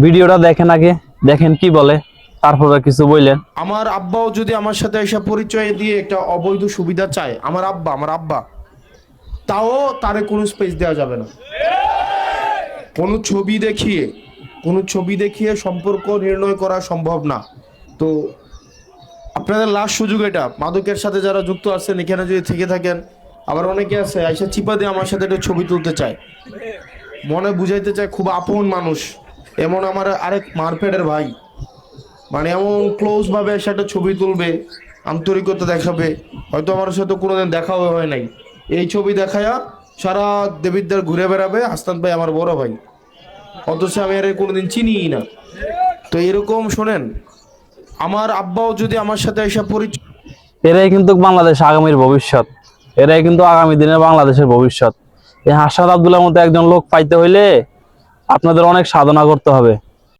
ভিডিওটা দেখেন, আগে দেখেন কি বলে, তারপরে কিছু বললেন। আমার আব্বাও যদি আমার সাথে এসে পরিচয় দিয়ে একটা অবৈধ সুবিধা চায়, আমার আব্বা তাও তারে কোনো স্পেস দেওয়া যাবে না। কোনো ছবি দেখিয়ে সম্পর্ক নির্ণয় করা সম্ভব না। তো আপনাদের লাস্ট সুযোগ এটা, মাদকের সাথে যারা যুক্ত আছেন এখানে যদি থেকে থাকেন, আবার অনেকে আছে আইসা চিপা দিয়ে আমার সাথে একটা ছবি তুলতে চায়, মনে বুঝাইতে চায় খুব আপন মানুষ, এমন আমার আরেক মারপেটের ভাই, মানে এমন ক্লোজ ভাবে এসে একটা ছবি তুলবে, আন্তরিকতা দেখাবে, হয়তো আমার সাথে কোনোদিন দেখাও হয় নাই, এই ছবি দেখায়া সারা দেবিদ্বার ঘুরে বেড়াবে হাসনাত ভাই আমার বড় ভাই, অথচ আমি আর কোনোদিন চিনিই না। তো এরকম শোনেন, আমার আব্বাও যদি আমার সাথে এসে পরিচয়, এরাই কিন্তু বাংলাদেশ আগামীর ভবিষ্যৎ, এরাই কিন্তু আগামী দিনে বাংলাদেশের ভবিষ্যৎ। এই হাসনাত আব্দুল্লাহর মতো একজন লোক পাইতে হইলে আপনাদের অনেক সাধনা করতে হবে।